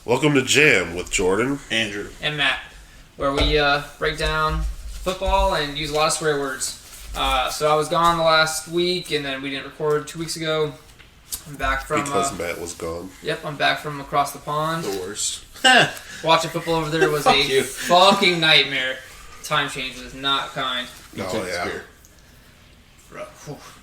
Welcome to Jam with Jordan, Andrew, and Matt, where we break down football and use a lot of swear words. So I was gone the last week, and then we didn't record 2 weeks ago. I'm back from... because Matt was gone. Yep, I'm back from across the pond. the worst. Watching football over there was a fucking nightmare. Time change was not kind. Oh, yeah.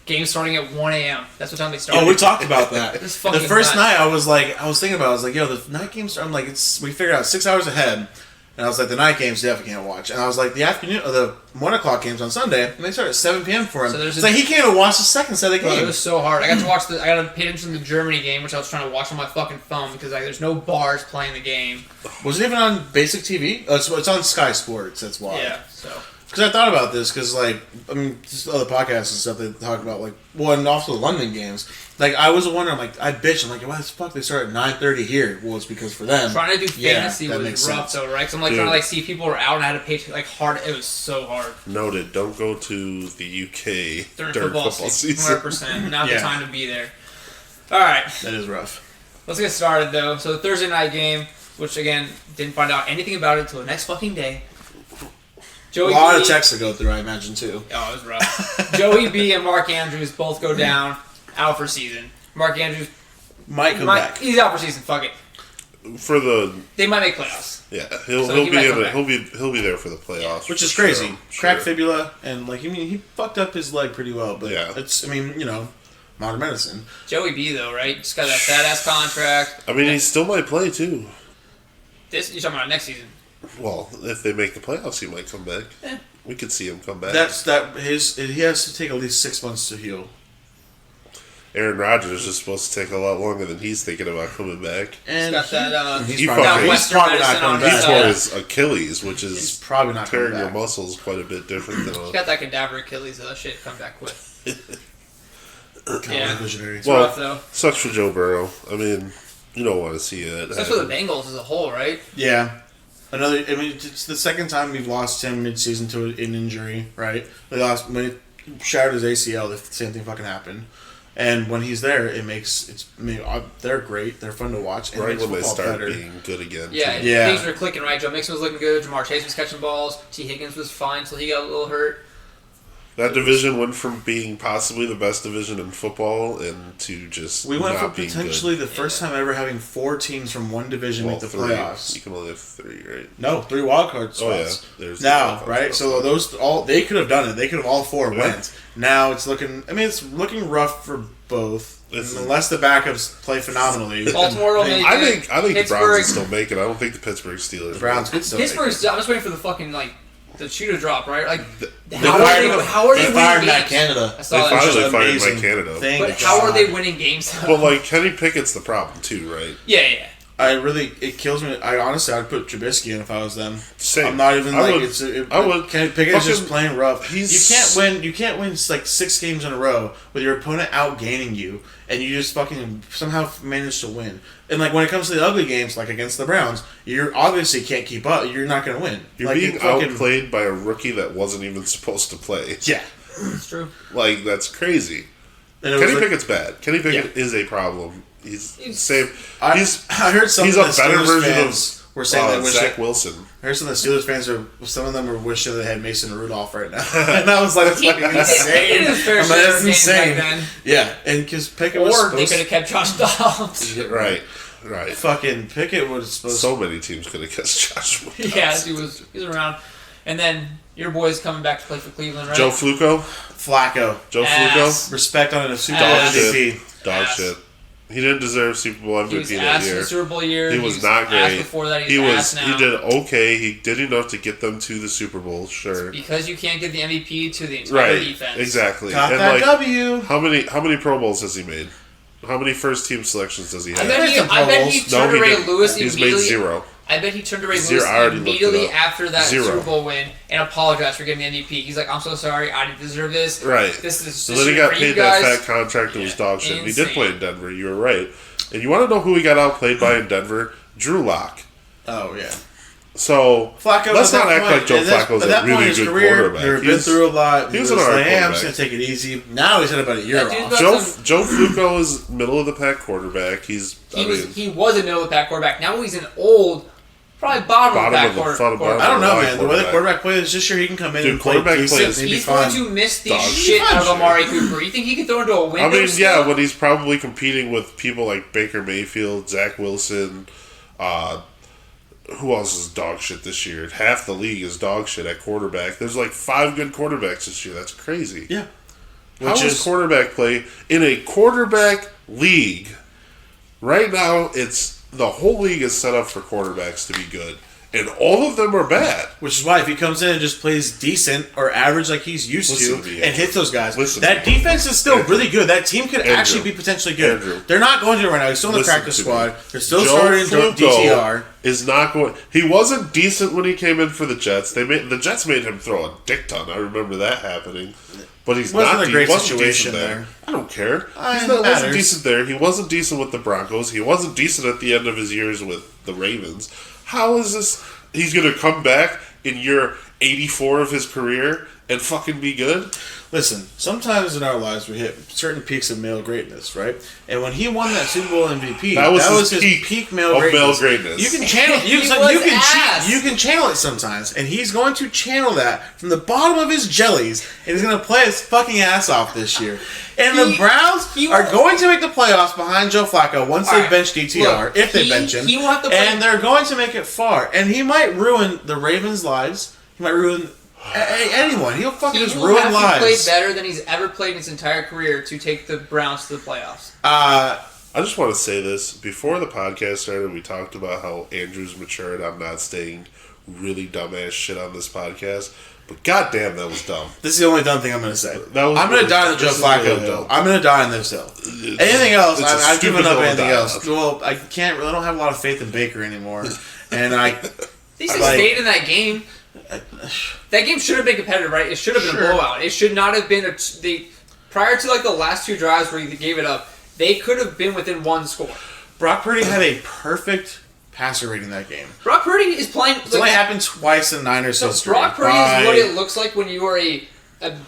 Game starting at 1 a.m. That's what time they started. Oh, we talked about that. This The fucking first nuts. night, I was thinking about it. I was like, yo, the night games, I'm like, we figured out 6 hours ahead. And I was like, the night games definitely can't watch. And I was like, the afternoon, or the 1 o'clock games on Sunday, and they start at 7 p.m. for him. So it's like, he can't even watch the second set of the game. It was so hard. I got to pay attention to the Germany game, which I was trying to watch on my fucking phone because there's no bars playing the game. Was it even on basic TV? Oh, it's on Sky Sports, that's why. Yeah, so... Because I thought about this, because, just other podcasts and stuff, they talk about, and also the London games. I was wondering, I bitch, why the fuck they start at 9:30 here? Well, it's because for them. Trying to do fantasy was rough, sense. though, right? Because I'm, trying to, see people were out, and I had to pay, hard. It was so hard. Noted, don't go to the UK during football season. 100%. Not the time to be there. All right. That is rough. Let's get started, though. So, the Thursday night game, which, again, didn't find out anything about it until the next fucking day. Joey a lot B, of texts to go through, I imagine, too. Oh, it was rough. Joey B and Mark Andrews both go down, out for season. Mark Andrews might come back. He's out for season. Fuck it. They might make playoffs. Yeah, he'll be there for the playoffs, yeah. Which is crazy. Sure. Cracked fibula, and he fucked up his leg pretty well. But it's modern medicine. Joey B though, right? Just got that fat ass contract. He still might play too. You're talking about next season. Well, if they make the playoffs, he might come back. Yeah. We could see him come back. He has to take at least 6 months to heal. Aaron Rodgers is supposed to take a lot longer than he's thinking about coming back. And he's got that. He's probably not coming back. He tore his Achilles, which is probably not tearing your muscles quite a bit different than. He's got that cadaver Achilles, so that shit come back quick. Visionary. Well, rough, though. Sucks for Joe Burrow. You don't want to see it. Sucks for the Bengals as a whole, right? Yeah. It's the second time we've lost him mid-season to an injury, right? They lost when he shattered his ACL. The same thing fucking happened. And when he's there, they're great. They're fun to watch. And right when they start better. being good again. Yeah. Things were clicking, right? Joe Mixon was looking good. Jamar Chase was catching balls. T. Higgins was fine until he got a little hurt. That division went from being possibly the best division in football and to just we went not from potentially the first time ever having 4 teams from one division make the playoffs. You can only have 3, right? No, 3 wildcard spots. Oh yeah, there's now right. So they could have done it. They could have all 4 went. Now it's looking. It's looking rough for both. Unless the backups play phenomenally. Baltimore will make it. I think the Browns will still make it. I don't think the Pittsburgh Steelers. The Browns could still. Pittsburgh's. I'm just waiting for the fucking the shoe to drop, right? How are they fired Matt Canada? They finally fired Matt Canada. But how are they winning games? But Kenny Pickett's the problem too, right? Yeah. It kills me. I'd put Trubisky in if I was them. Same. I'm not even I would. Kenny Pickett is just playing rough. You can't win 6 games in a row with your opponent outgaining you, and you just fucking somehow manage to win. And when it comes to the ugly games, against the Browns, you obviously can't keep up. You're not going to win. You're being outplayed by a rookie that wasn't even supposed to play. Yeah, that's true. That's crazy. Kenny Pickett's bad. Kenny Pickett is a problem. He's same. I heard some he's of a the better Steelers version fans of were saying Zach Wilson. I heard some of the Steelers fans some of them were wishing they had Mason Rudolph right now, and I was like, that's fucking insane. That's insane. Yeah, and because Pickett was they could have kept Josh Dobbs. Right. Fucking Pickett was supposed. So many teams could have kept Josh Dobbs. Yeah, he was around, and then your boy's coming back to play for Cleveland, right? Joe Flacco. Ass. Respect on a Super Bowl MVP. Dog shit. He didn't deserve Super Bowl MVP that year. The Super Bowl year. He was not great. Before that, he did okay. He did enough to get them to the Super Bowl. Sure. It's because you can't give the MVP to the entire defense. Exactly. Got that W. How many Pro Bowls has he made? How many first team selections does he have? I bet he turned to Ray Lewis He's immediately. Made 0. I bet he turned to Ray Lewis immediately after that Super Bowl win and apologized for getting the MVP. He's like, I'm so sorry, I didn't deserve this. Right. So then he got paid that fat contract and was dog shit. And he did play in Denver, you were right. And you want to know who he got outplayed by in Denver? Drew Lock. Oh, yeah. So Flacco, let's not act like Joe Flacco's a really good quarterback. He's been through a lot. He was an alright quarterback. I'm just going to take it easy. Now he's had about a year off. Joe Flacco is middle of the pack quarterback. He was a middle of the pack quarterback. Now he's an old, probably bottom of the pack quarterback. I don't know, man. The way the quarterback plays, just sure he can come in and play decent. He's going to miss the shit out of Amari Cooper. You think he can throw into a window? I mean, yeah, when he's probably competing with people like Baker Mayfield, Zach Wilson, who else is dog shit this year? Half the league is dog shit at quarterback. There's like 5 good quarterbacks this year. That's crazy. Yeah. How is quarterback play in a quarterback league? Right now, the whole league is set up for quarterbacks to be good. And all of them are bad. Which is why if he comes in and just plays decent or average like he's used to and hits those guys, that defense is still really good. That team could actually be potentially good. They're not going to right now. He's still in the practice squad. They're still starting DTR. Is not going. He wasn't decent when he came in for the Jets. The Jets made him throw a dick ton. I remember that happening. But he's not a great situation there. I don't care. He wasn't decent there. He wasn't decent with the Broncos. He wasn't decent at the end of his years with the Ravens. How is this? He's going to come back in year 84 of his career and fucking be good? Listen, sometimes in our lives we hit certain peaks of male greatness, right? And when he won that Super Bowl MVP, that was his peak male greatness. You can channel you can channel it sometimes, and he's going to channel that from the bottom of his jellies, and he's going to play his fucking ass off this year. And the Browns are going to make the playoffs behind Joe Flacco once they bench DTR, if they bench him, and they're going to make it far. And he might ruin the Ravens' lives. He might ruin anyone. He'll fucking just ruin lives. He played better than he's ever played in his entire career to take the Browns to the playoffs. I just want to say this. Before the podcast started, we talked about how Andrew's matured. I'm not saying really dumbass shit on this podcast. But goddamn, that was dumb. This is the only dumb thing I'm going to say. I'm going to die on the Joe Flacco hill. I'm going to die on this hill. Anything else, I've given up anything else. Well, I can't. I don't have a lot of faith in Baker anymore. And he stayed in that game. That game should have been competitive, right? It should have been a blowout. It should not have been prior to like the last 2 drives where you gave it up. They could have been within 1 score. Brock Purdy had a perfect passer rating that game. Brock Purdy is playing. It's only happened twice in Niners history. Brock Purdy is what it looks like when you are a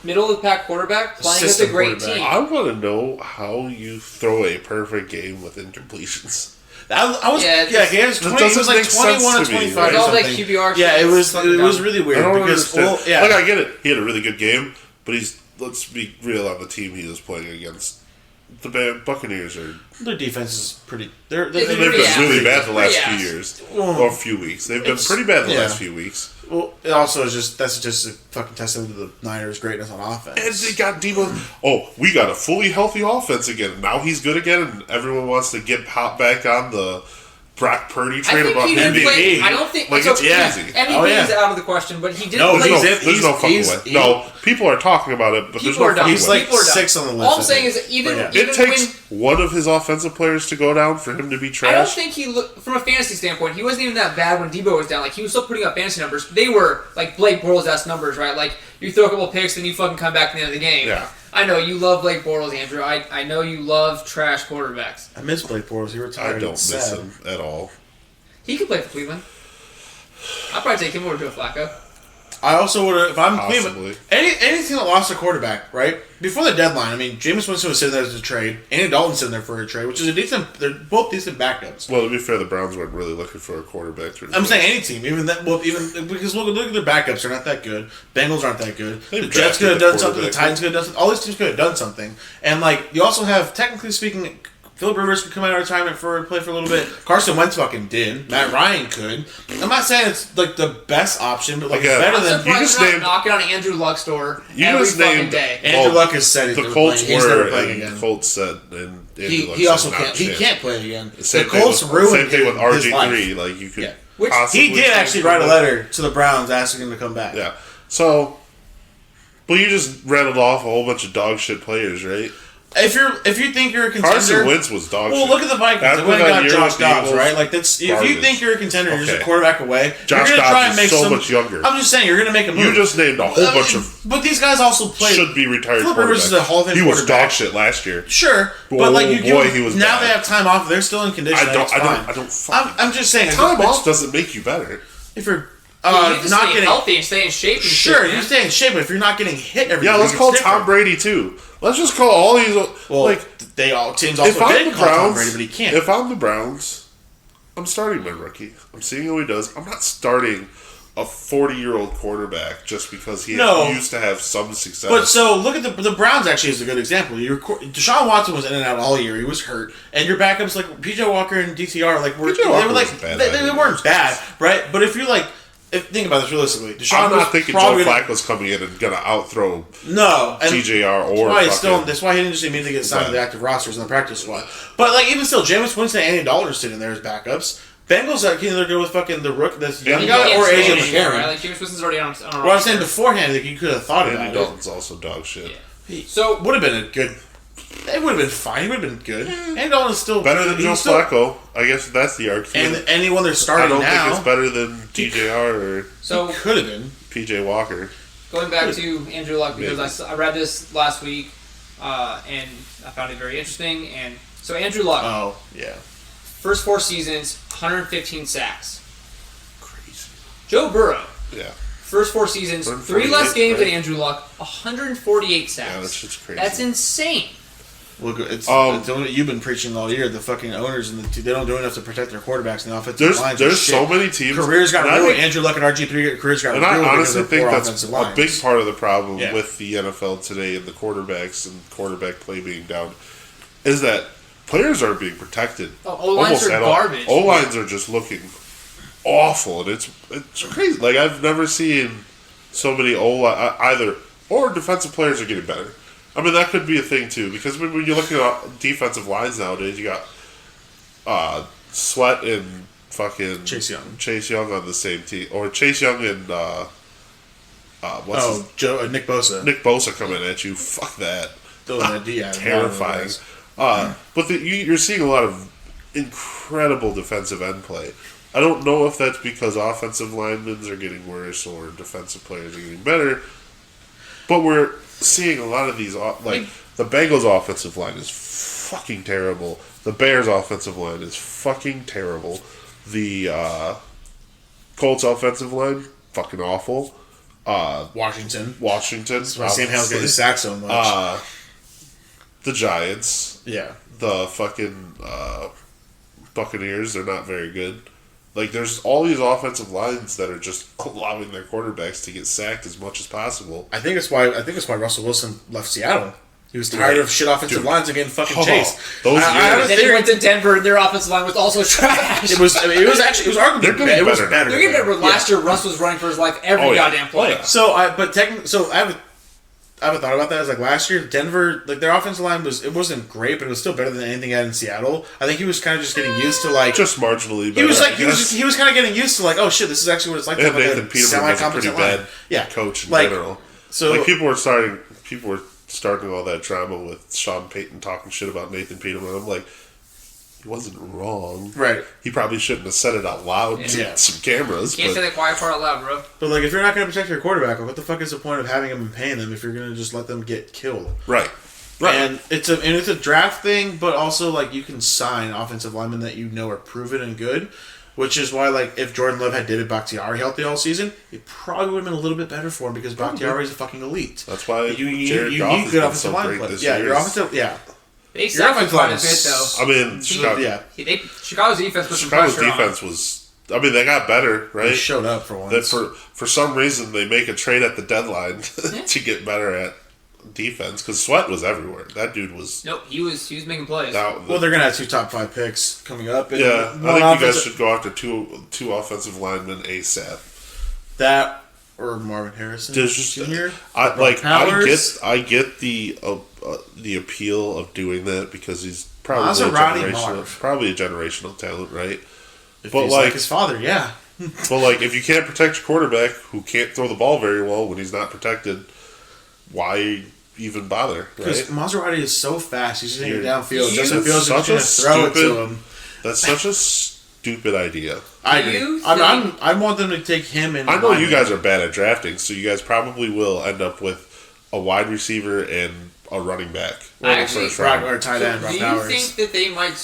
middle of the pack quarterback playing with a great team. I want to know how you throw a perfect game with incompletions. He was 21 or 25 or all something. that QBR. Yeah, it was really weird. I don't understand. Like, I get it. He had a really good game, but let's be real on the team he was playing against. The Buccaneers their defense is pretty. They've been really bad the last few years or few weeks. They've been pretty bad the last few weeks. Well, it also is that's just a fucking testament to the Niners' greatness on offense. And they got Debo. Oh, we got a fully healthy offense again. Now he's good again, and everyone wants to hop back on the Brock Purdy train about MVP. I don't think it's easy. MVP is out of the question, but he didn't play. There's no fucking way. No, people are talking about it, but there's no fucking way. He's like 6 on the list. All I'm saying is it takes one of his offensive players to go down for him to be trash. I don't think from a fantasy standpoint, he wasn't even that bad when Debo was down. Like, he was still putting up fantasy numbers. They were like Blake Bortles-esque numbers, right? Like, you throw a couple picks, then you fucking come back at the end of the game. Yeah. I know you love Blake Bortles, Andrew. I know you love trash quarterbacks. I miss Blake Bortles. He retired. I don't miss him at all. He could play for Cleveland. I'd probably take him over to a Flacco. I also would have, if I'm Cleveland, any team that lost a quarterback, right? Before the deadline, I mean, Jameis Winston was sitting there as a trade. Andy Dalton's sitting there for a trade, which is they're both decent backups. Well, to be fair, the Browns weren't really looking for a quarterback. I'm saying any team, even because look at their backups, they're not that good. Bengals aren't that good. The Jets could have done something. The Titans could have done something. All these teams could have done something. And like, you also have, technically speaking, Philip Rivers could come out of retirement play for a little bit. Carson Wentz fucking did. Matt Ryan could. I'm not saying it's like the best option, but like it's better than you just named knocking on Andrew Luck's door every fucking day. Andrew Luck has said the Colts were playing again. Colts said and he also can't. He can't play again. The Colts ruined. Same thing with RG3. Like you could. He did actually write a letter to the Browns asking him to come back. Yeah. So, well, you just rattled off a whole bunch of dog shit players, right? If you think you're a contender, Carson Wentz was dog shit. Well, look at the Vikings. They went and got Josh Dobbs, right? Like that's if you think you're a contender, you're just a quarterback away. Josh you're gonna try and Dobbs make is so much younger. I'm just saying you're gonna make a move. You just named a whole bunch of. But these guys also played. Should be retired. Philip Rivers is a Hall of Fame quarterback. He was dog shit last year. Sure, but like he was. Now they have time off. They're still in condition. I'm just saying time off doesn't make you better. If you're not getting healthy and stay in shape. Sure, you stay in shape, but if you're not getting hit every yeah, let's call Tom Brady too. Let's just call all these. Well, teams also did call Tom Brady, but he can't. If I'm the Browns, I'm starting my rookie. I'm seeing how he does. I'm not starting a 40-year-old quarterback just because he used to have some success. But so look at the Browns. Actually, is a good example. Deshaun Watson was in and out all year. He was hurt, and your backups like PJ Walker and DTR they weren't bad, right? But if you're like. Think about this realistically. I'm not thinking Joe Flacco's coming in and going to outthrow TJR or that's why he didn't just immediately get signed to the active rosters in the practice squad. But like even still, Jameis Winston and Andy Dalton sitting there as backups. Bengals can either go with fucking the rook, this young guy, or AJ McCarron. Right? Like Jameis Winston's already on. Well, I'm saying beforehand, like you could have thought about it. Andy Dalton's also dog shit. Yeah. So would have been a good. It would have been fine. He would have been good. And Dalton is still better than Joe Flacco. I guess that's the argument. And anyone they're starting now, I don't think it's better than TJR or could have been PJ Walker. Going back to Andrew Luck because I read this last week and I found it very interesting. And so Andrew Luck, first 4 seasons, 115 sacks. Crazy. Joe Burrow, first 4 seasons, 3 less games than Andrew Luck, 148 sacks. Yeah, that's just crazy. That's insane. Look, it's you've been preaching all year. The fucking owners and they don't do enough to protect their quarterbacks and the offensive lines. There's so many teams. Careers got ruined. Andrew Luck and RG3 careers got ruined. And I honestly think that's a big part of the problem with the NFL today and the quarterbacks and quarterback play being down is that players aren't being protected. O-lines are garbage. O-lines are just looking awful, and it's crazy. Like I've never seen so many either or defensive players are getting better. I mean, that could be a thing, too, because when you're looking at defensive lines nowadays, you got Sweat and fucking Chase Young on the same team. Or Chase Young and, Nick Bosa. Nick Bosa coming at you. Fuck that. Terrifying. But you're seeing a lot of incredible defensive end play. I don't know if that's because offensive linemen are getting worse or defensive players are getting better, but we're seeing a lot of these, like, the Bengals' offensive line is fucking terrible. The Bears' offensive line is fucking terrible. The Colts' offensive line, fucking awful. Washington. That's why Sam Howell's getting sacked so much. The Giants. Yeah. The fucking Buccaneers, they're not very good. Like, there's all these offensive lines that are just allowing their quarterbacks to get sacked as much as possible. I think it's why Russell Wilson left Seattle. He was tired of shit offensive lines and getting fucking chased. Those years. Then he went to Denver, and their offensive line was also trash. It was arguably better. It was better. They're getting better. Last year, Russ was running for his life every goddamn play. So I haven't thought about that. It's like last year, Denver, like their offensive line wasn't great, but it was still better than anything had in Seattle. I think he was kind of just getting used to like just marginally better. He was kind of getting used to like, oh shit, this is actually what it's like to have Nathan Peterman was a pretty bad coach in general. So like people were starting all that drama with Sean Payton talking shit about Nathan Peterman. I'm like, he wasn't wrong. Right. He probably shouldn't have said it out loud to some cameras. You can't say the quiet part out loud, bro. But like, if you're not going to protect your quarterback, what the fuck is the point of having them and paying them if you're going to just let them get killed? Right. And it's a draft thing, but also like you can sign offensive linemen that you know are proven and good. Which is why, like, if Jordan Love had David Bakhtiari healthy all season, it probably would have been a little bit better for him because Bakhtiari is a fucking elite. That's why you need good offensive line play. Yeah, your offensive, They sacked quite a bit, though. I mean, Chicago's defense was I mean, they got better, right? They showed up for once. For some reason, they make a trade at the deadline to get better at defense because Sweat was everywhere. That dude was. Nope, he was making plays. Well, they're gonna have 2 top 5 picks coming up. And I think you guys should go after two offensive linemen ASAP. That or Marvin Harrison Jr. I get the appeal of doing that because he's probably a generational talent, right? But he's like his father, yeah. But like, if you can't protect your quarterback who can't throw the ball very well when he's not protected, why even bother? Because right? Maserati is so fast. He's just hitting it downfield. Justin Fields is going to throw it to him. That's such a stupid idea. I agree. I want them to take him in. I know you guys are bad at drafting, so you guys probably will end up with a wide receiver and a running back. Or tight end. Do you think that they might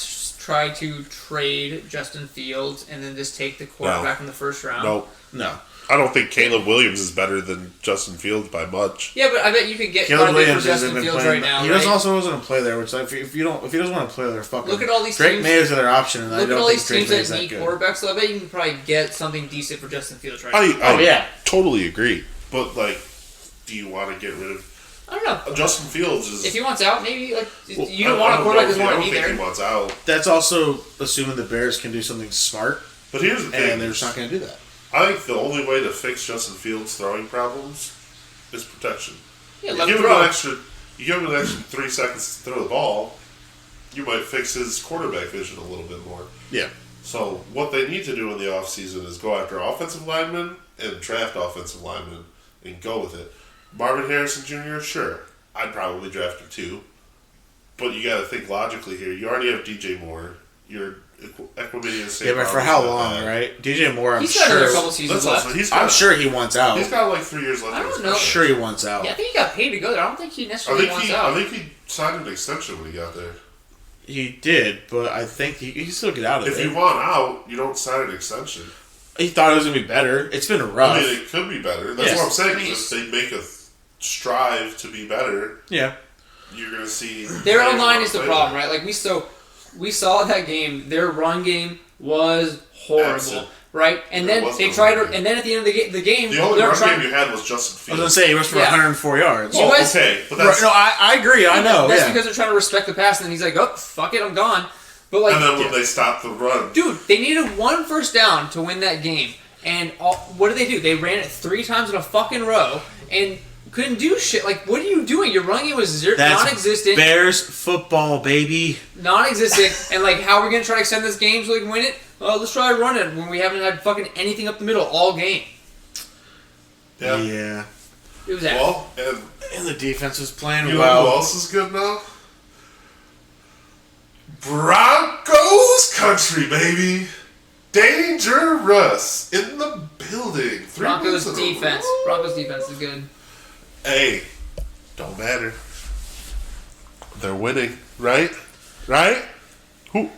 try to trade Justin Fields and then just take the quarterback in the first round? No. I don't think Caleb Williams is better than Justin Fields by much. Yeah, but I bet you could get quite a bit for Justin Fields right now. He also doesn't play there, which if he doesn't want to play there, fucking look at all these Drake teams. May is their option, and look at all these teams that need quarterbacks. So I bet you can probably get something decent for Justin Fields right now. I totally agree. But do you want to get rid of? I don't know. Justin Fields is. If he wants out, maybe you don't want a quarterback that's want to be there. He wants out. That's also assuming the Bears can do something smart. But here's the thing, and they're just not going to do that. I think the only way to fix Justin Fields' throwing problems is protection. Yeah, you give him an extra 3 seconds to throw the ball, you might fix his quarterback vision a little bit more. Yeah. So what they need to do in the offseason is go after offensive linemen and draft offensive linemen and go with it. Marvin Harrison Jr., sure, I'd probably draft him too. But you got to think logically here. You already have DJ Moore. You're Equimedius. Yeah, but for how long, right? DJ Moore, I'm he's got sure. A couple seasons left. I'm sure he wants out. He's got 3 years left. I don't know. I'm sure he wants out. Yeah, I think he got paid to go there. I don't think he necessarily wants out. I think he signed an extension when he got there. He did, but I think he can still get out of it. If you want out, you don't sign an extension. He thought it was going to be better. It's been rough. I mean, it could be better. That's what I'm saying. If they make a strive to be better, yeah, you're going to see. Their online is the problem, right? We saw that game. Their run game was horrible, right? And then they tried to. And then at the end of the game, the only run game you had was Justin Fields. I was going to say he rushed for 104 yards. Well, okay, but that's I agree. I know. That's because they're trying to respect the pass, and then he's like, "Oh, fuck it, I'm gone." But and then when they stopped the run, dude, they needed one first down to win that game, and what did? They ran it 3 times in a fucking row, and couldn't do shit. What are you doing? Your run game was non-existent. Bears football, baby. Non-existent. And how are we gonna try to extend this game so we can win it? Let's try to run it when we haven't had fucking anything up the middle all game. Yeah. It was and the defense was playing well. You well. know who else is good now? Broncos country, baby. Dangerous in the building. Broncos defense. Broncos defense is good. Hey, don't matter. They're winning, right? Right? Who?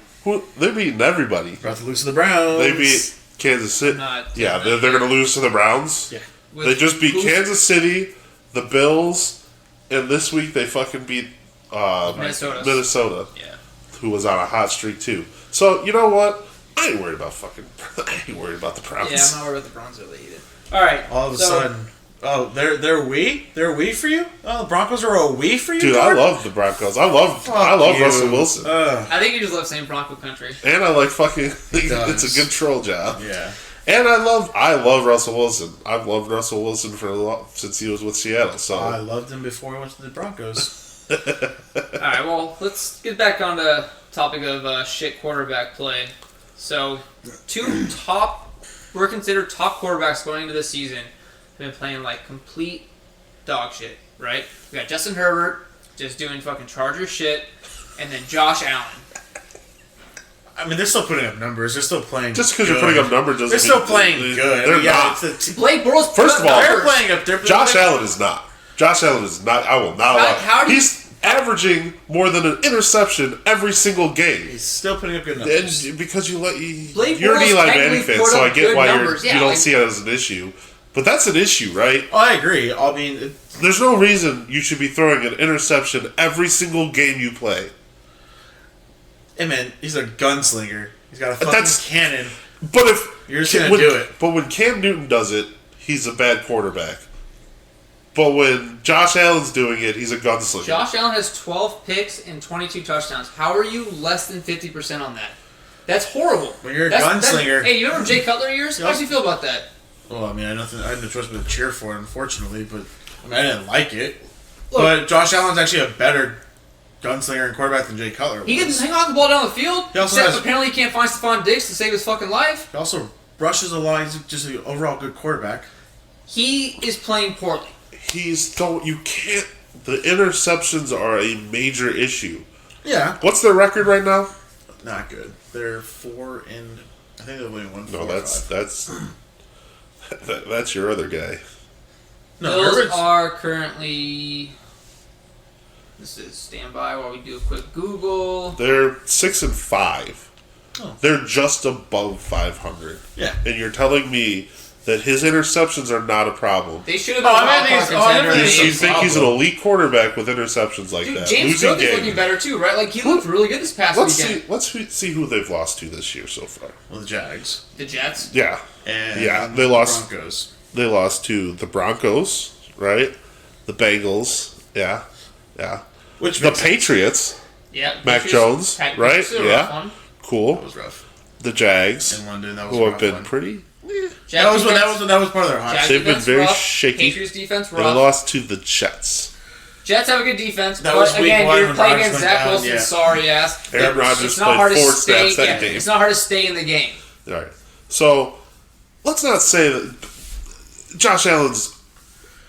They're beating everybody. About to lose to the Browns. They beat Kansas City. They're going to lose to the Browns. Yeah. They just beat Kansas City, the Bills, and this week they fucking beat Minnesota. Yeah. Who was on a hot streak too. So you know what? I ain't worried about the Browns. Yeah, I'm not worried about the Browns really either. All right. All of a sudden, they're we for you. Oh, the Broncos are a we for you, dude. Jordan? I love the Broncos. I love Russell Wilson. I think you just love saying Bronco country. And I like fucking. It's a good troll job. Yeah. And I love Russell Wilson. I've loved Russell Wilson since he was with Seattle. So I loved him before he went to the Broncos. Alright, well, let's get back on the topic of shit quarterback play. So, 2 we're considered top quarterbacks going into the season have been playing complete dog shit, right? We got Justin Herbert just doing fucking Charger shit, and then Josh Allen. I mean, they're still putting up numbers. They're still playing. Just because you're putting up numbers doesn't mean they're still playing good. They're not. Blake Bortles. First of all, they're playing up. Josh Allen is not. Josh Allen is not. I will not allow. He's averaging more than an interception every single game. He's still putting up good numbers. And because you're an Bortles Eli Manning fan, so I get why numbers. you don't see it as an issue. But that's an issue, right? Oh, I agree. I mean, there's no reason you should be throwing an interception every single game you play. Hey man, he's a gunslinger. He's got a fucking cannon. But if you're just gonna do it. But when Cam Newton does it, he's a bad quarterback. But when Josh Allen's doing it, he's a gunslinger. Josh Allen has 12 picks and 22 touchdowns. How are you less than 50% on that? That's horrible. When you're a gunslinger. Hey, you remember Jay Cutler years? How do you feel about that? Well, I mean, I had no choice but to cheer for it, unfortunately. But I didn't like it. Look, but Josh Allen's actually a better gunslinger and quarterback than Jay Cutler was. He can hang on the ball down the field. He also apparently he can't find Stephon Diggs to save his fucking life. He also rushes a lot. He's just an overall good quarterback. He is playing poorly. You can't. The interceptions are a major issue. Yeah. What's their record right now? Not good. They're 4 and I think they're winning 1. No, that's your other guy. No, Bills are currently This is standby while we do a quick Google. They're 6-5. Oh. They're just above 500. Yeah. And you're telling me that his interceptions are not a problem. They should have been You think he's an elite quarterback with interceptions like that? James Cook is looking better too, right? Like he looked really good this past weekend. Let's see who they've lost to this year so far. Well, the Jags. The Jets? Yeah. And they lost. Broncos. They lost to the Broncos, right? The Bengals. Yeah. The Patriots. Yeah. Mac Jones, right? Yeah. Cool. That was rough. The Jags. In London, that was who a have rough been one. pretty. That was part of their hot. They've been very shaky. Patriots defense rough. They lost to the Jets. Jets have a good defense, that but again, you're playing Rodgers against Zach Wilson. Yeah. Sorry ass. Aaron Rodgers played 4 snaps that game. It's not hard to stay in the game. All right. So let's not say that Josh Allen's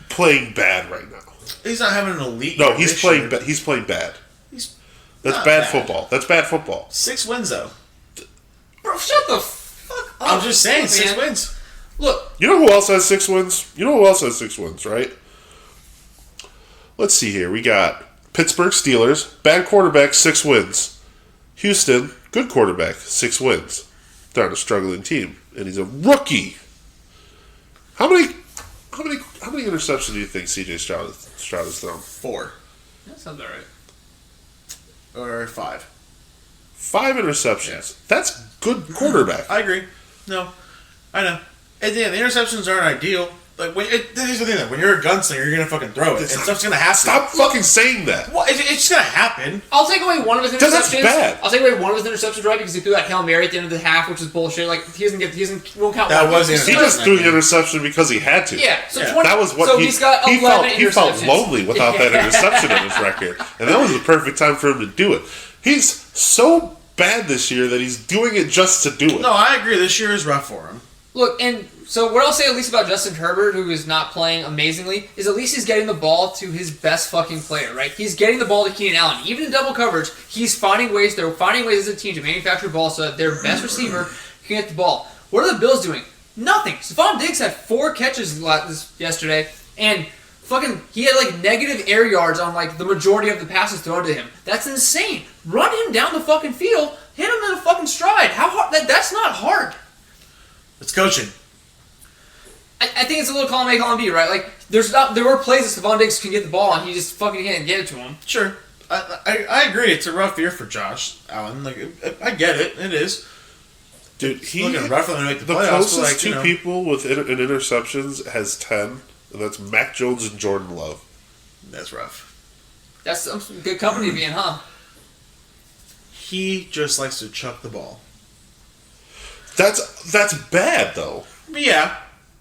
playing bad right now. He's not having an elite. No, he's playing. He's playing bad. That's bad football. That's bad football. 6 wins though. Bro, shut the fuck up. I'm just saying, 6 wins. Look, you know who else has 6 wins? Right? Let's see here. We got Pittsburgh Steelers, bad quarterback, 6 wins. Houston, good quarterback, 6 wins. They're on a struggling team, and he's a rookie. How many interceptions do you think C.J. Stroud has thrown? 4. that sounds alright. Or 5. 5 interceptions. That's good quarterback. I agree. No, I know. And yeah, the interceptions aren't ideal. Like here's the thing: though. When you're a gunslinger, you're gonna fucking throw it, and stuff's gonna happen. Stop fucking saying that. Well, it's just gonna happen. I'll take away one of his interceptions. That's bad. I'll take away one of his interceptions, right? Because he threw that Hail Mary at the end of the half, which is bullshit. Like he won't count. That one. was He just threw the interception because he had to. Yeah. So Yeah. 20, That was what so he, he's got he 11 felt. He felt interceptions. lonely without that interception on his record, and that was the perfect time for him to do it. He's so bad this year that he's doing it just to do it. No, I agree. This year is rough for him. Look, and so what I'll say at least about Justin Herbert, who is not playing amazingly, is at least he's getting the ball to his best fucking player, right? He's getting the ball to Keenan Allen. Even in double coverage, he's finding ways, they're finding ways as a team to manufacture the ball so that their best receiver can get the ball. What are the Bills doing? Nothing. Stephon Diggs had 4 catches yesterday, and fucking, he had like negative air yards on like the majority of the passes thrown to him. That's insane. Run him down the fucking field, hit him in a fucking stride. How hard? That's not hard. It's coaching. I think it's a little column A, column B, right? Like, there were plays that Stephon Diggs can get the ball and he just fucking can't get it to him. Sure. I agree. It's a rough year for Josh Allen. Like, I get it. It is. Dude, looking rough when they make the playoffs. Closest 2 people with in interceptions has 10, and that's Mac Jones and Jordan Love. That's rough. That's some good company to be in, huh? He just likes to chuck the ball. That's bad, though. Yeah.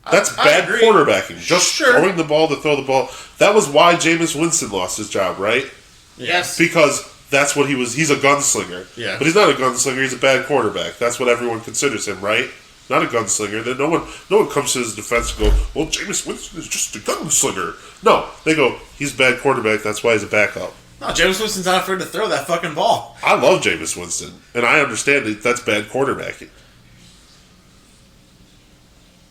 That's bad quarterbacking. Just throwing the ball to throw the ball. That was why Jameis Winston lost his job, right? Yes. Because that's what he was. He's a gunslinger. Yeah. But he's not a gunslinger. He's a bad quarterback. That's what everyone considers him, right? Not a gunslinger. Then no one comes to his defense and go, well, Jameis Winston is just a gunslinger. No. They go, he's a bad quarterback. That's why he's a backup. No, Jameis Winston's not afraid to throw that fucking ball. I love Jameis Winston. And I understand that's bad quarterbacking.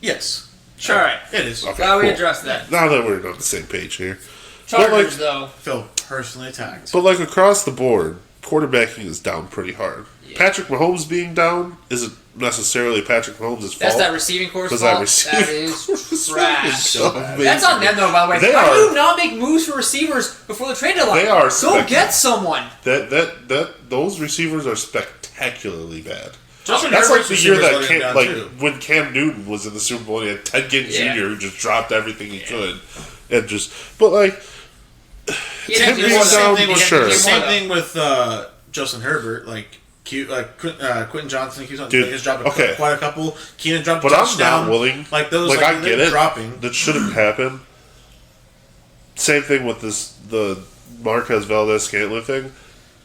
Yes. Sure. All right. It is. Okay, Now we cool. address that. Now that we're on the same page here. Chargers, though. Feel personally attacked. But, like, across the board, quarterbacking is down pretty hard. Yeah. Patrick Mahomes being down isn't necessarily Patrick Mahomes' fault. That's that receiving course fault. That is trash. So that's on them, though, by the way. How do you not make moves for receivers before the trade deadline? They are. Go get someone. Those receivers are spectacularly bad. That's like the year that when Cam Newton was in the Super Bowl, he had Ted Ginn Jr. who just dropped everything he could, and Tim being down, sure. Same thing with Justin Herbert, Quentin Johnson keeps on his dropped quite a couple. Keenan dropped a touchdown. I'm not willing. Like those, I get it. Dropping. That shouldn't happen. Same thing with the Marquez Valdez-Scantling thing.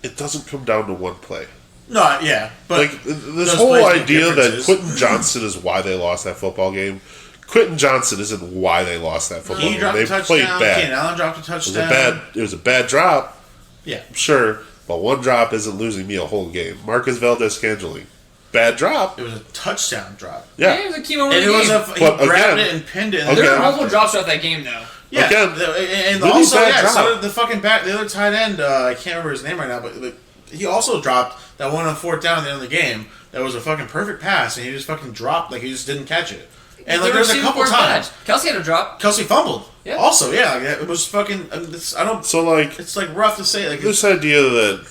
It doesn't come down to one play. No, yeah, but this whole idea that Quentin Johnson is why they lost that football game. Quentin Johnson isn't why they lost that football game. They played bad. Keenan Allen dropped a touchdown. It was a bad drop. Yeah, sure, but one drop isn't losing me a whole game. Marquez Valdez-Scantling, bad drop. It was a touchdown drop. Yeah. It was a key moment. And he grabbed it and pinned it. There were multiple drops throughout that game, though. Yeah, again, and really also so did the fucking the other tight end. I can't remember his name right now, but he also dropped that one on fourth down at the end of the game. That was a fucking perfect pass, and he just fucking dropped he just didn't catch it. And there's a couple times Kelsey had a drop. Kelsey fumbled. Yeah. Also, it was fucking. It's rough to say. This idea that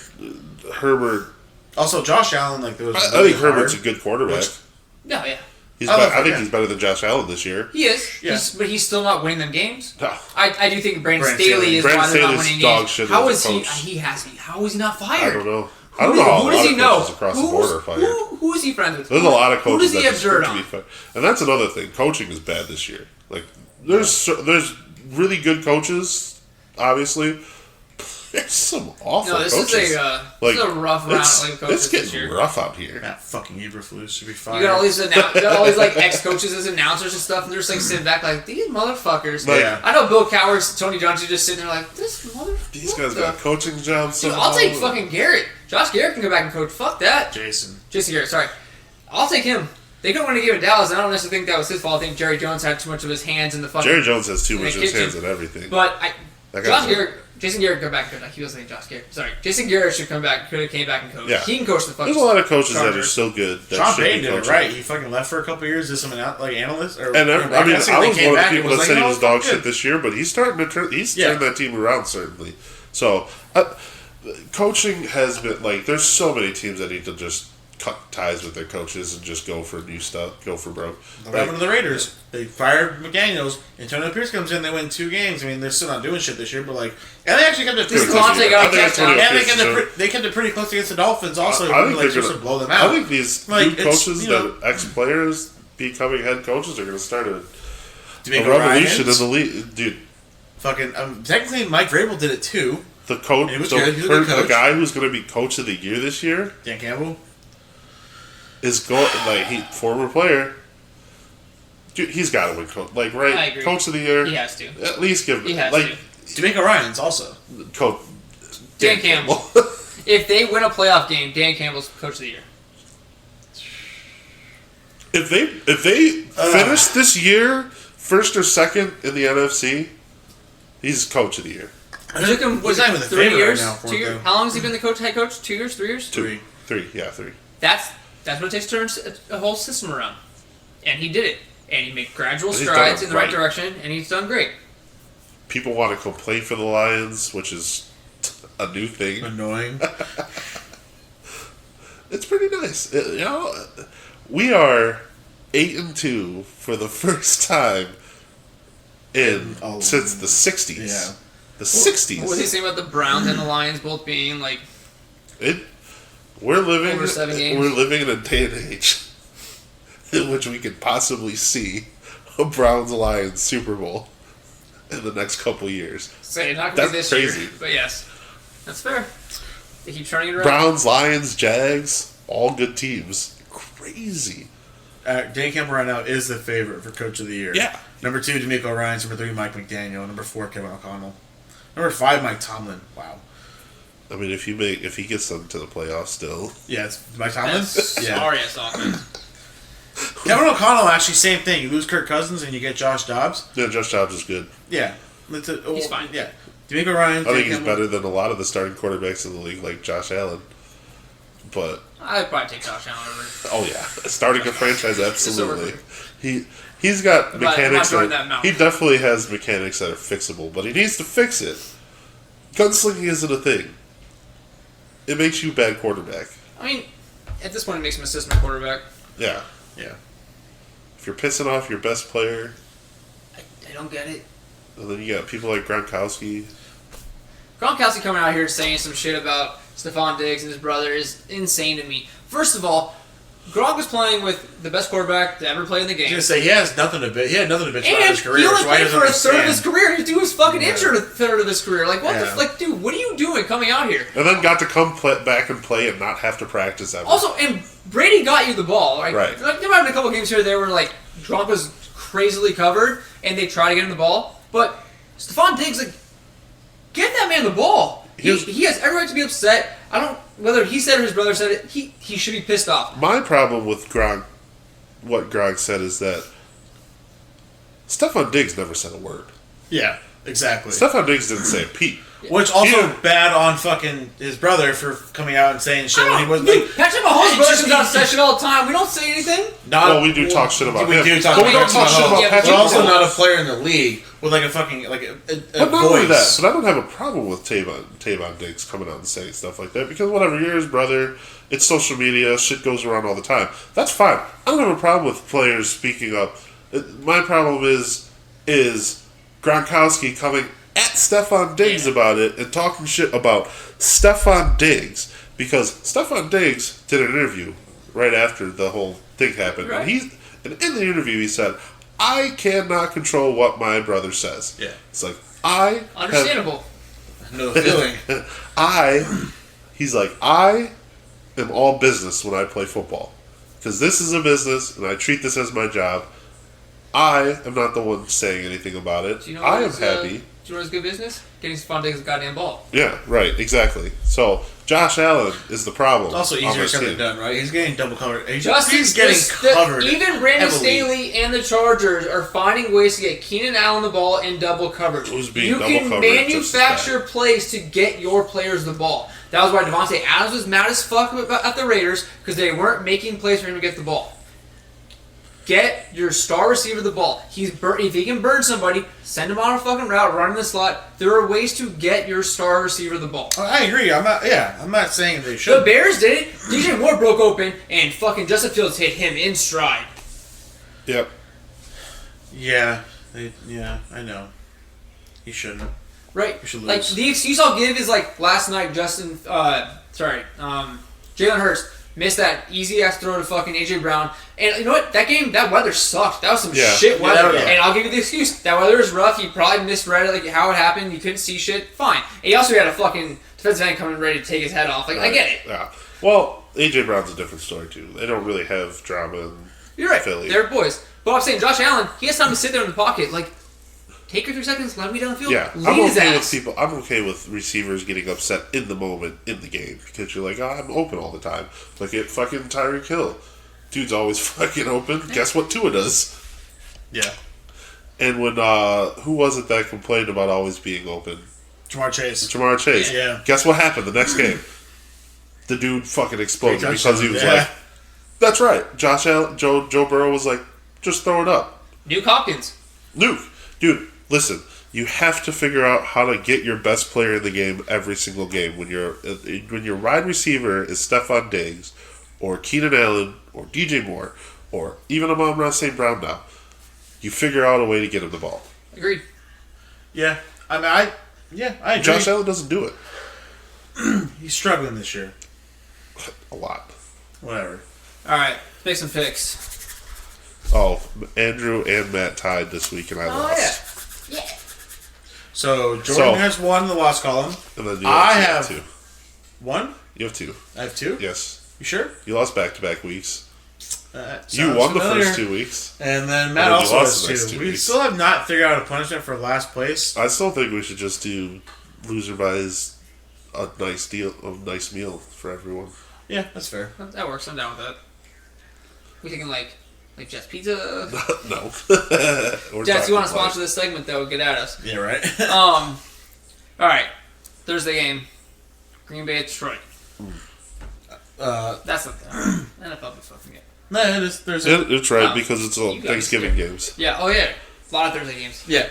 Herbert. Also, Josh Allen, there was. I think Herbert's a good quarterback. Yeah. I think he's better than Josh Allen this year. He is, but he's still not winning them games. No. I do think Brandon Staley is why they're not winning games. How is he? How is he not fired? I don't know. I don't know how who a does lot he of know? coaches across the board are fired. Who is he friends with? There's a lot of coaches that deserve to be fired. And that's another thing. Coaching is bad this year. There's really good coaches, obviously. There's some awful coaches. This is a rough round of coaches this year. It's rough out here. That fucking Eberflus should be fired. You got all these ex-coaches as announcers and stuff, and they're just sitting back these motherfuckers. I know Bill Cowers, Tony Dungy just sitting there this motherfucker. These guys got coaching jobs. Dude, I'll take fucking Garrett. Josh Garrett can go back and coach. Fuck that. Jason Garrett, sorry. I'll take him. They couldn't win a game at Dallas, and I don't necessarily think that was his fault. I think Jerry Jones had too much of his hands in the fucking... Jerry Jones has too much of his hands in everything. But Jason Garrett go back and coach. He was saying Josh Garrett. Sorry. Jason Garrett should come back. Could have came back and coached. Yeah. He can coach the fucking... There's a lot of coaches that are still good. Sean Payton did it right. He fucking left for a couple years, did some analyst. I was one of the people that said he was dog shit this year, but he's starting to turn... He's turned that team around, certainly. So, coaching has been... There's so many teams that need to just cut ties with their coaches and just go for new stuff, go for broke. What happened to the Raiders? They fired McDaniels. Antonio Pierce comes in. They win 2 games. I mean, they're still not doing shit this year, but and they actually kept it pretty close. They kept it pretty close against the Dolphins. Also, I think they're going to blow them out. I think these new coaches, ex-players becoming head coaches, are going to start a revolution in the league, dude. Fucking technically, Mike Vrabel did it too. The coach, the guy who's going to be coach of the year this year, Dan Campbell. Is former player. Dude, he's got to win coach. I agree. Coach of the year. He has to. At least give. He has to. D'Amico Ryans also. Coach. Dan Campbell. If they win a playoff game, Dan Campbell's coach of the year. If they finish this year first or second in the NFC, he's coach of the year. It took him 3 years. Right now 2 years. How long has he been the head coach? 2 years, 3 years? 3. 3. That's what it takes to turn a whole system around. And he did it. And he made gradual strides in the right direction, and he's done great. People want to complain for the Lions, which is a new thing. Annoying. It's pretty nice. We are 8-2 for the first time since the 60s. Yeah. The 60s. What was he saying about the Browns and the Lions both being We're living over 7 games. We're living in a day and age in which we could possibly see a Browns-Lions Super Bowl in the next couple years. Not going to be this crazy. year, but yes, that's fair. They keep turning it around. Browns, Lions, Jags, all good teams. Crazy. Dan Campbell right now is the favorite for Coach of the Year. Yeah. Number 2, D'Amico Ryans. Number 3, Mike McDaniel. Number 4, Kevin O'Connell. Number 5, Mike Tomlin. Wow. I mean, if he gets them to the playoffs still. Yeah, it's Mike Tomlin. Sorry, it's offense. Kevin O'Connell, actually, same thing. You lose Kirk Cousins and you get Josh Dobbs. Yeah, Josh Dobbs is good. Yeah. He's fine. Yeah. D'Amico Ryans. I think he's better than a lot of the starting quarterbacks in the league, like Josh Allen. But I'd probably take Josh Allen over. Oh yeah, starting a franchise, absolutely. He's got mechanics he definitely has mechanics that are fixable, but he needs to fix it. Gunslinging isn't a thing. It makes you a bad quarterback. I mean, at this point, it makes him a assistant quarterback. Yeah. If you're pissing off your best player, I don't get it. And then you got people like Gronkowski. Gronkowski coming out here saying some shit about Stephon Diggs and his brother is insane to me. First of all, Gronk was playing with the best quarterback to ever play in the game. I was going to say, he had nothing to bitch about his career. He only played for a third of his career. He was fucking injured a third of his career. Like, what the dude, what are you doing coming out here? And then got to come back and play and not have to practice ever. Also, and Brady got you the ball. Right? Right. Like, there might have been a couple games here there where, like, Gronk was crazily covered and they tried to get him the ball. But Stephon Diggs, like, get that man the ball. He has every right to be upset. whether he said or his brother said it, he should be pissed off. My problem with what Gronk said is that Stephon Diggs never said a word. Yeah, exactly. Stephon Diggs didn't say a peep. Which also bad on fucking his brother for coming out and saying shit when he wasn't like... Patrick Mahomes' brother comes out and says shit all the time. We don't say anything. Well, we do talk shit about him. We do talk but we don't talk shit about Patrick But also not a player in the league with like a fucking... like a But not only that, but I don't have a problem with Tavon Diggs coming out and saying stuff like that because whatever, you're his brother, it's social media, shit goes around all the time. That's fine. I don't have a problem with players speaking up. My problem is Gronkowski coming at Stephon Diggs about it and talking shit about Stephon Diggs because Stephon Diggs did an interview right after the whole thing happened. Right. And in the interview he said, I cannot control what my brother says. Yeah. It's like, understandable. No feeling. He's like, I am all business when I play football because this is a business and I treat this as my job. I am not the one saying anything about it. I am happy. Do you know what's good business? Getting Stephon Diggs' goddamn ball. Yeah, right, exactly. So, Josh Allen is the problem. It's also easier said than done, right? He's getting double covered. He's getting covered. Even Brandon Staley and the Chargers are finding ways to get Keenan Allen the ball in double coverage. You can manufacture plays to get your players the ball. That was why Devontae Adams was mad as fuck at the Raiders because they weren't making plays for him to get the ball. Get your star receiver the ball. If he can burn somebody, send him on a fucking route, run in the slot. There are ways to get your star receiver the ball. I agree. I'm not saying they should. The Bears did it. DJ Moore broke open, and fucking Justin Fields hit him in stride. Yep. Yeah. I know. He shouldn't. Right. He should lose. Like, the excuse I'll give is, like, last night, Jalen Hurts missed that easy-ass throw to fucking A.J. Brown. And you know what? That game, that weather sucked. That was some shit weather. Yeah. And I'll give you the excuse. That weather was rough. He probably misread it, like how it happened. You couldn't see shit. Fine. And he also had a fucking defensive end coming ready to take his head off. Like, right. I get it. Yeah. Well, A.J. Brown's a different story, too. They don't really have drama in You're right. Philly. They're boys. But I'm saying, Josh Allen, he has time to sit there in the pocket. Like, take your 3 seconds, let me down the field. Yeah, I'm okay with receivers getting upset in the moment in the game because you're like, I'm open all the time. Like at fucking Tyreek Hill, dude's always fucking open. Yeah. Guess what Tua does? Yeah. And when who was it that complained about always being open? Jamar Chase. Yeah. Guess what happened the next game? The dude fucking exploded because he was like, "That's right." Josh Allen, Joe Burrow was like, "Just throw it up." Nuke Hopkins. Dude. Listen, you have to figure out how to get your best player in the game every single game. When your wide receiver is Stephon Diggs, or Keenan Allen, or DJ Moore, or even Amon-Ra St. Brown now, you figure out a way to get him the ball. Agreed. Yeah, I agree. Josh Allen doesn't do it. He's struggling this year. A lot. Whatever. All right, let's make some picks. Oh, Andrew and Matt tied this week, and I lost. Yeah. So Jordan has 1 in the loss column. And then I have 2. 1? You have 2. I have 2? Yes. You sure? You lost back-to-back weeks. You won the first 2 weeks. And then Matt also has 2. We still have not figured out a punishment for last place. I still think we should just do loser buys a nice meal for everyone. Yeah, that's fair. That works. I'm down with that. We thinking like Jets Pizza? No. Jets, you want to sponsor this segment that would get at us? Yeah, right. All right. Thursday game. Green Bay at Detroit. That's not that. NFL be fucking it. No, it is Thursday. It's right because it's all Thanksgiving games. Yeah. Oh yeah. A lot of Thursday games. Yeah.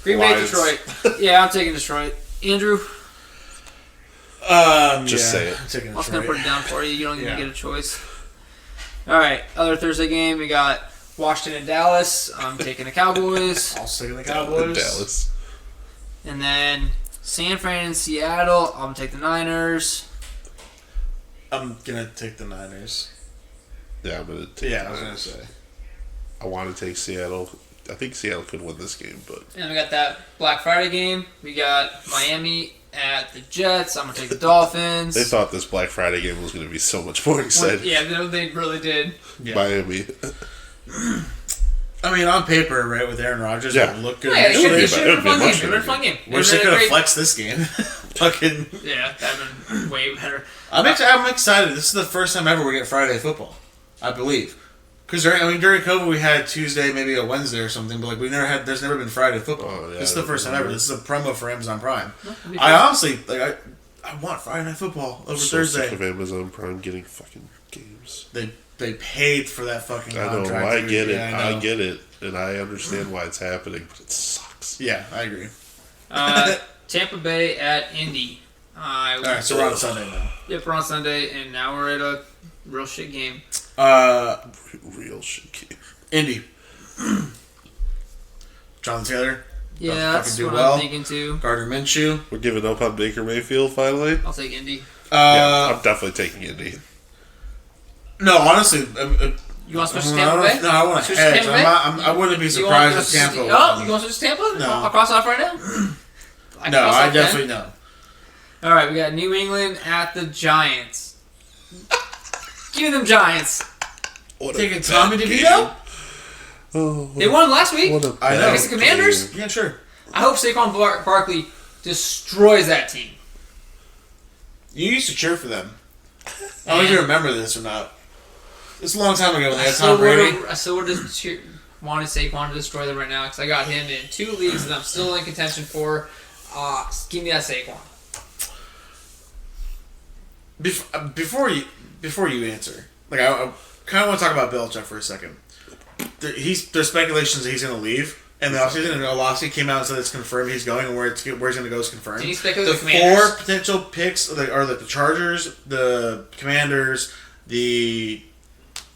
Green Bay, Detroit. Yeah, I'm taking Detroit. Andrew. Just say it. I'm just gonna put it down for you. You don't even get a choice. All right, other Thursday game, we got Washington and Dallas. I'm taking the Cowboys. I'll stick the Cowboys. Dallas. And then San Fran and Seattle. I'm going to take the Niners. I'm going to take the Niners. Yeah, I'm going to take I was going to say. I want to take Seattle. I think Seattle could win this game, but... And we got that Black Friday game. We got Miami at the Jets. I'm going to take the Dolphins. They thought this Black Friday game was going to be so much more exciting. Yeah, they really did. Yeah. Miami. I mean, on paper, right, with Aaron Rodgers, it would look good. Yeah, it should be a fun game. Wish they could have flexed this game. Fucking yeah, that'd been way better. I'm excited. This is the first time ever we get Friday football, I believe. Because during COVID we had Tuesday, maybe a Wednesday or something, but like there's never been Friday football. Oh, yeah, this is the first time ever. This is a promo for Amazon Prime. I honestly I want Friday Night Football over Thursday. Sick of Amazon Prime getting fucking games. They paid for that fucking contract. I know. I get it. I get it, and I understand why it's happening, but it sucks. Yeah, I agree. Tampa Bay at Indy. All right, so we're on Sunday now. Yep, we're on Sunday, and now we're at a real shit game. Real shit game. Indy. Jonathan Taylor. Yeah, that's what I'm thinking too. Gardner Minshew. We're giving up on Baker Mayfield finally. I'll take Indy. Yeah, I'm definitely taking Indy. No, honestly, you want to switch to Tampa Bay? No, I want to hedge. I wouldn't be surprised if Tampa. Oh, you want to switch to Tampa? No, I'll cross off right now. I definitely no. All right, we got New England at the Giants. Give me them Giants. Taking Tommy DeVito? Oh, they won last week. I know. Against the Commanders? Yeah, sure. I hope Saquon Barkley destroys that team. You used to cheer for them. I don't know if you remember this or not. It's a long time ago when they had Tom Brady. I still would have wanted Saquon to destroy them right now because I got him in 2 leagues that I'm still in contention for. Give me that Saquon. Before you answer, like I kind of want to talk about Belichick for a second. There's speculations that he's going to leave, and the offseason, and Olofsky came out and said it's confirmed he's going, and where he's going to go is confirmed. Can you speculate the four potential picks are like the Chargers, the Commanders, the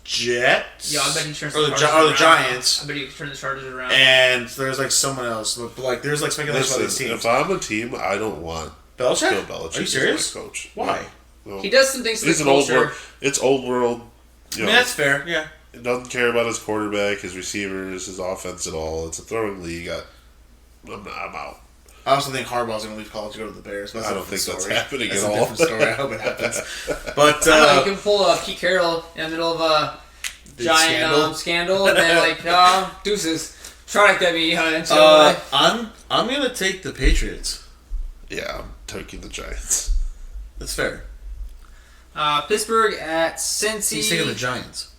Jets. Yeah, I bet he turns the Giants. I bet he can turn the Chargers around. And there's like someone else, but like there's like speculation about these teams. If I'm a team, I don't want Belichick. Bill Belichick. Are you serious? As my coach. Why? Well, he does some things to the culture. It's old world. You know, that's fair. Yeah. He doesn't care about his quarterback, his receivers, his offense at all. It's a throwing league. I'm out. I also think Harbaugh's going to leave college to go to the Bears. But I don't think that's happening at all. That's a different story. I hope it happens. But you can pull up Pete Carroll in the middle of a giant scandal, and then deuces. Try to get me until I'm going to take the Patriots. Yeah, I'm taking the Giants. That's fair. Pittsburgh at Cincy. He's taking the Giants.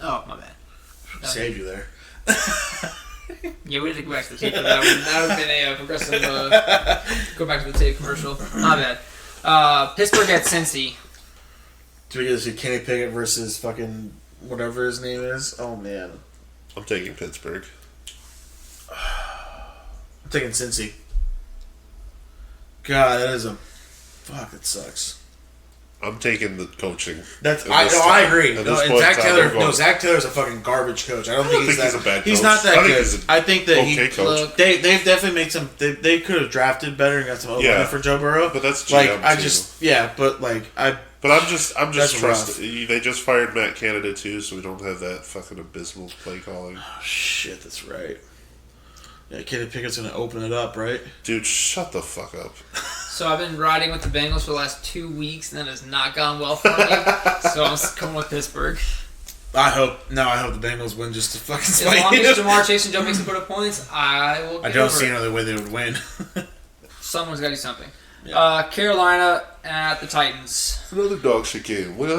Oh, my bad. Saved you there. Yeah, we had to go back to the tape for that one. That would have been a progressive go back to the tape commercial. My bad. Pittsburgh at Cincy. Do we get to see Kenny Pickett versus fucking whatever his name is? Oh, man. I'm taking Pittsburgh. I'm taking Cincy. God, that is a... Fuck, it sucks. I'm taking the coaching. I agree. Zach Taylor's a fucking garbage coach. I don't think he's a bad coach. He's not that good. I think that coach. They've definitely made some. They could have drafted better and got some opening for Joe Burrow. But that's GM But I'm just trusting. They just fired Matt Canada too, so we don't have that fucking abysmal play calling. Oh shit, that's right. Yeah, Kenny Pickett's gonna open it up, right? Dude, shut the fuck up. So I've been riding with the Bengals for the last 2 weeks, and that has not gone well for me. So I'm coming with Pittsburgh. I hope the Bengals win just to fucking spite you. As long as Jamar Chase and Joe Mixon put up points, I will get I don't see another way they would win. Someone's got to do something. Yeah. Carolina at the Titans. Another dog shit game. Look at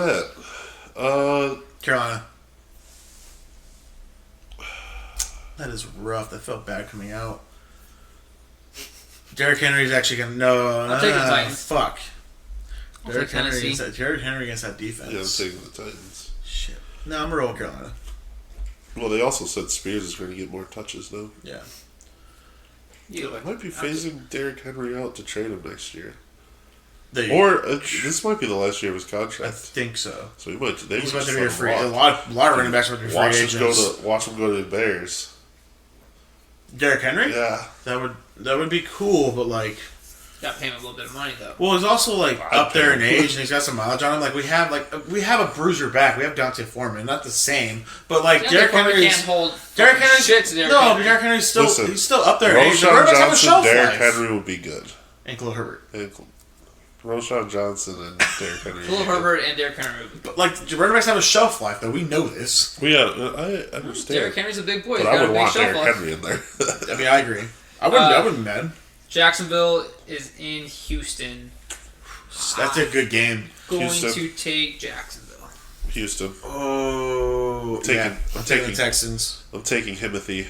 that. Carolina. That is rough. That felt bad coming out. Derrick Henry's actually going to... No. I'm taking the Titans. Fuck. Derrick Henry against that defense. Yeah, I'm taking the Titans. Shit. No, I'm rolling Carolina. Well, they also said Spears is going to get more touches, though. Yeah. They might be phasing Derrick Henry out to trade him next year. This might be the last year of his contract. I think so. So he's about to be a free agent. A lot of running backs would be free agents. Watch him go to the Bears. Derrick Henry? Yeah. That would be cool, but like... Got to pay him a little bit of money, though. Well, he's also like up there in age, and he's got some mileage on him. Like we have a bruiser back. We have Dante Foreman, not the same, but like Derrick Henry can't hold. Derrick Henry's but Derrick Henry's still he's still up there in age. Derrick Henry would be good. And Khalil Herbert. Roshan Johnson and Derrick Henry. Khalil Herbert and Derrick Henry. But like running backs have a shelf life, though. We know this. I understand. Derrick Henry's a big boy. But I would want Derrick Henry in there. I mean, I agree. I wouldn't be mad. Jacksonville is in Houston. That's a good game. Going to take Jacksonville. Houston. Oh, I'm taking the Texans. I'm taking Himothy.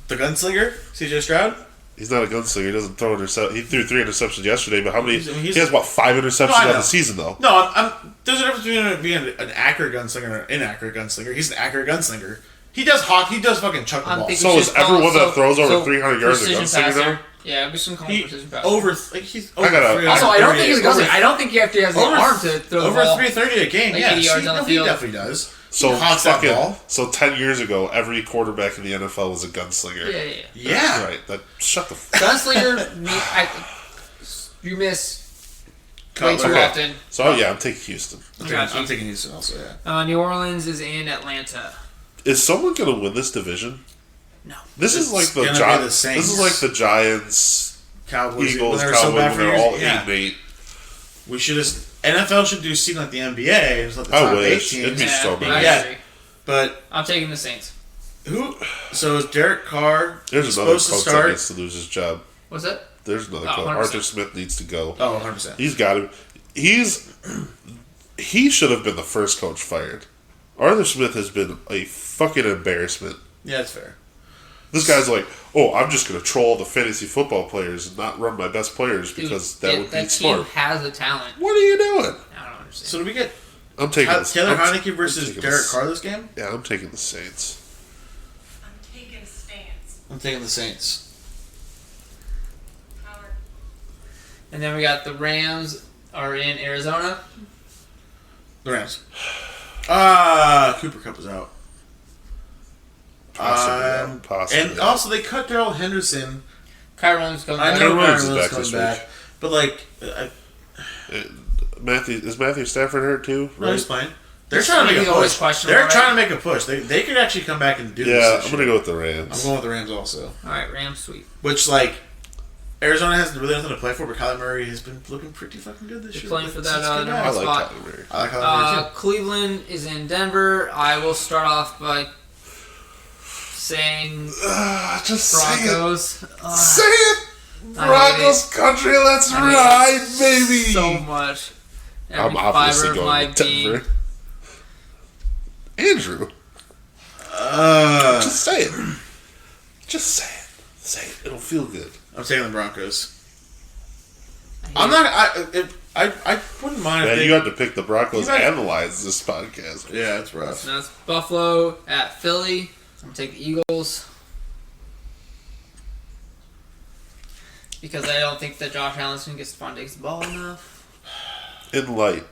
The gunslinger, C.J. Stroud. He's not a gunslinger. He doesn't throw interceptions. He threw 3 interceptions yesterday, but how many? He has 5 interceptions on the season though. No, there's a difference between being an accurate gunslinger and an inaccurate gunslinger. He's an accurate gunslinger. He does fucking chuck the ball. So is everyone that throws over 300 yards a gunslinger now? Yeah, it'd be some kind of precision passer. He's over. Also, I don't think he's a gunslinger. I don't think he has the arm to throw the ball. Over 330 a game. Like yeah, 80 yards on the field. He definitely does. So 10 years ago, every quarterback in the NFL was a gunslinger. Yeah. Right. Shut the gunslinger. You miss way too often. So I'm taking Houston. I'm taking Houston also. Yeah. New Orleans is in Atlanta. Is someone going to win this division? No. This is like the Giants. This is like the Giants, Cowboys, Eagles, Cowboys. When they're all 8-8. We should just. NFL should do season like the NBA. Just let the top 8 teams. It'd be so nice. Yeah. But I'm taking the Saints. Who? So is Derek Carr? There's another coach that needs to lose his job. What's that? There's another coach. 100%. Arthur Smith needs to go. Oh, 100%. He's got him. He should have been the first coach fired. Arthur Smith has been a fucking embarrassment. Yeah, that's fair. This guy's like, I'm just going to troll the fantasy football players and not run my best players because that would be smart. That team has the talent. What are you doing? I don't understand. So do we get I'm taking Taylor Heineke versus Derek Carr this game? Yeah, I'm taking the Saints. I'm taking the Saints. And then we got the Rams are in Arizona. The Rams. Cooper Kupp is out. Possibly. And also they cut Darrell Henderson. Kyrie Williams coming back. I know Kyrie Williams coming back. But like... Is Matthew Stafford hurt too? No, he's playing. They're trying to make a push. They're trying to make a push. They could actually come back and do this. Yeah, I'm going to go with the Rams. I'm going with the Rams also. All right, Rams, sweet. Which, like, Arizona has really nothing to play for, but Kyler Murray has been looking pretty fucking good this year. Playing for that number one spot. I like Kyler Murray. I like Kyler Murray too. Cleveland is in Denver. I will start off by saying just Broncos. Say it! Broncos country, let's ride, baby! So much. I'm obviously going with Denver. Andrew. Just say it. Just say it. Say it. It'll feel good. I'm taking the Broncos. I'm not. I wouldn't mind. Yeah, you have to pick the Broncos and the Lions this podcast. Yeah, it's rough. So that's Buffalo at Philly. I'm gonna take the Eagles because I don't think that Josh Allen's gonna get Stephon Diggs the ball enough. In light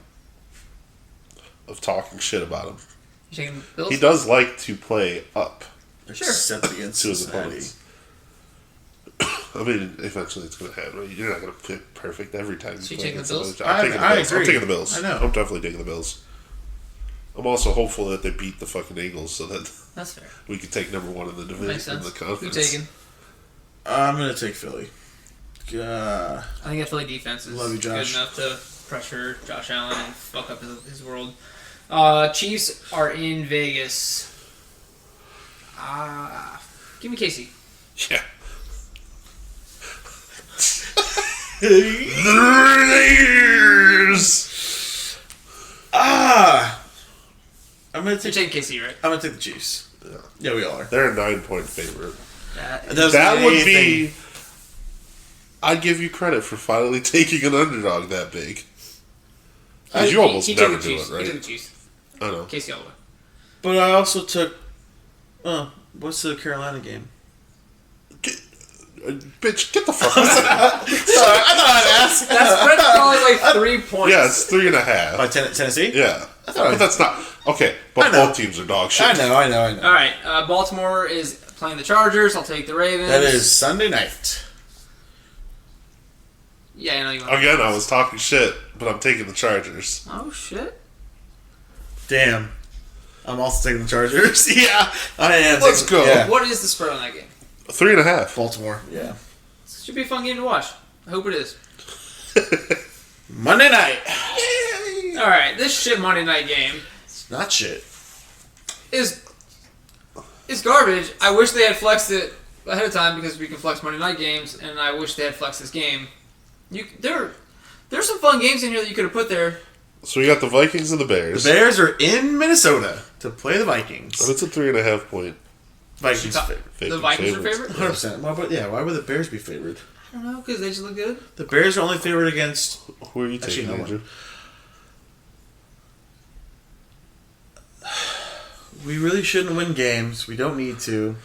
of talking shit about him, You taking Bills? he does like to play up. Sure. Except against to his opponents. I mean, eventually it's going to happen. You're not going to pick perfect every time. So you taking the Bills? I'm taking the Bills. I know. I'm definitely taking the Bills. I'm also hopeful that they beat the fucking Eagles so that that's fair. We can take number 1 in the division in the conference. Who you taking? I'm going to take Philly. I think that Philly defense is Love you, good enough to pressure Josh Allen and fuck up his world. Chiefs are in Vegas. Give me Casey. Yeah. The Raiders. I'm gonna take. You're taking KC, right? I'm gonna take the Chiefs. Yeah, we all are. They're a 9-point favorite. That would be. I'd give you credit for finally taking an underdog that big. Because you almost never do it, right? He took the Chiefs. I know. Casey all the way. But I also took. What's the Carolina game? Bitch, get the fuck out of here. Sorry, I thought I'd ask. That spread's probably like 3 points. Yeah, it's 3.5. By Tennessee? Yeah. But that's not... Okay, but both teams are dog shit. I know. All right, Baltimore is playing the Chargers. I'll take the Ravens. That is Sunday night. Yeah, I know you want Again, I was talking shit, but I'm taking the Chargers. Oh, shit. Damn. I'm also taking the Chargers. Yeah, I am. Let's go. Yeah. What is the spread on that game? 3.5. Baltimore. Yeah. This should be a fun game to watch. I hope it is. Monday night. Yay! All right, this shit Monday night game. It's not shit. Is garbage. I wish they had flexed it ahead of time because we can flex Monday night games, and I wish they had flexed this game. There's some fun games in here that you could have put there. So we got the Vikings and the Bears. The Bears are in Minnesota to play the Vikings. And it's a 3.5 point. Vikings the Vikings are favorite? 100%. Yeah, why would the Bears be favored? I don't know, because they just look good. The Bears are only favored against... Who are you taking, Andrew? We really shouldn't win games. We don't need to.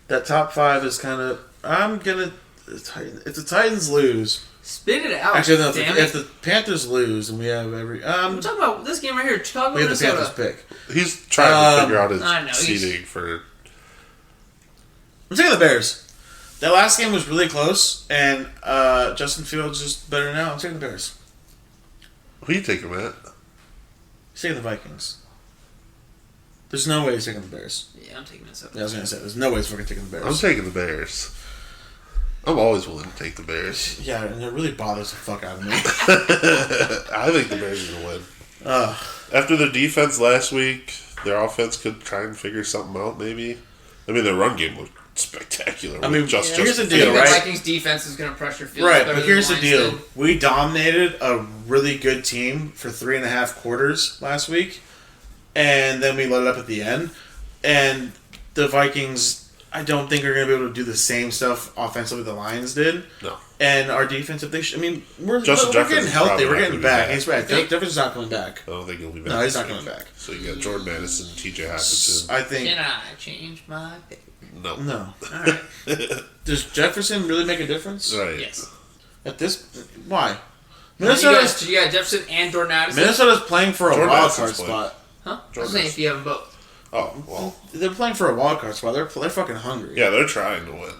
That top 5 is kind of... If the Titans lose... Spit it out. Actually, no, if the Panthers lose and we have every... I'm talking about this game right here. Chicago, we have Minnesota. the Panthers pick. He's trying to figure out his seeding for... I'm taking the Bears. That last game was really close, and Justin Fields is better now. I'm taking the Bears. Who are you taking, Matt? He's taking the Vikings. There's no way he's taking the Bears. Yeah, I'm taking Minnesota. Yeah, I was going to say, there's no way he's fucking taking the Bears. I'm taking the Bears. I'm always willing to take the Bears. Yeah, and it really bothers the fuck out of me. I think the Bears are going to win. After their defense last week, their offense could try and figure something out, maybe. I mean, their run game looked spectacular. I mean, here's the deal, deal, right? The Vikings defense is going to pressure Fields. Right, but here's the deal. We dominated a really good team for 3.5 quarters last week, and then we let it up at the end. And the Vikings, I don't think are going to be able to do the same stuff offensively the Lions did. No. And our defensive, we're getting healthy. We're getting back. He's back. Jefferson's not coming back. I don't think he'll be back. No, he's not coming back. So you got Jordan Madison, T.J. Hockenson. I think. Can I change my pick? No. All right. Does Jefferson really make a difference? Right. Yes. At this, why? You got Jefferson and Jordan Addison. Minnesota's playing for a wild card spot. Huh? I'm saying if you have them both. Oh, well. They're playing for a wild card spot. They're fucking hungry. Yeah, they're trying to win.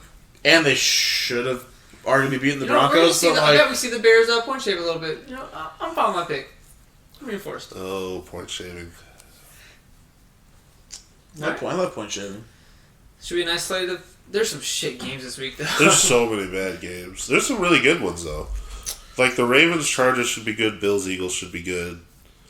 And they should have already beaten the Broncos. I bet we see the Bears point shave a little bit. I'm following my pick. Reinforced. Oh, point shaving. I love point shaving. Should be a nice slate of... There's some shit games this week, though. There's so many bad games. There's some really good ones, though. Like the Ravens-Chargers should be good. Bills-Eagles should be good.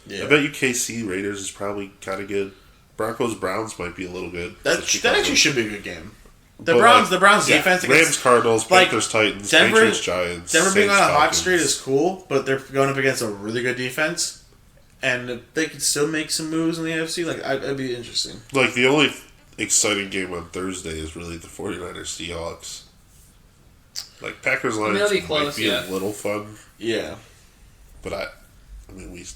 Yeah. I bet you KC-Raiders is probably kind of good. Broncos-Browns might be a little good. That actually should be a good game. The Browns defense against... Rams-Cardinals, Panthers-Titans, Patriots-Giants. Denver being on a hot streak is cool, but they're going up against a really good defense. And if they could still make some moves in the AFC, it'd be interesting. Like, the only exciting game on Thursday is really the 49ers-Seahawks. Like, Packers-Lions might be a little fun. Yeah. But we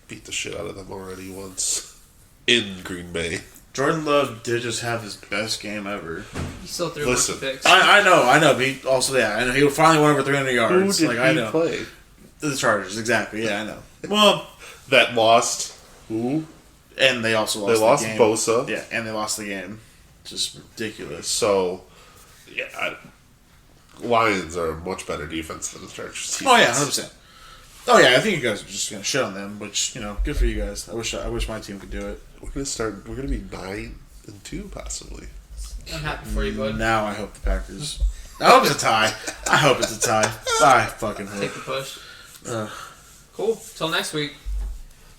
beat the shit out of them already once in Green Bay. Jordan Love did just have his best game ever. He still threw a bunch of picks. I know. But he also, I know he finally went over 300 yards. Who did he play? The Chargers, exactly. Yeah, I know. Well, that lost. Who? And they also lost. They lost the game. Bosa. Yeah, and they lost the game. Just ridiculous. So, yeah, Lions are a much better defense than the Chargers. Defense. Oh yeah, 100%. Oh yeah, I think you guys are just gonna shit on them, which good for you guys. I wish my team could do it. We're gonna be 9-2 possibly. I'm happy for you, bud. Now I hope the Packers. I hope it's a tie. I fucking hope. Take the push. Cool. Till next week.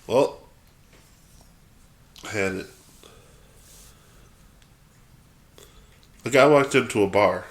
Well, I had it. A guy walked into a bar.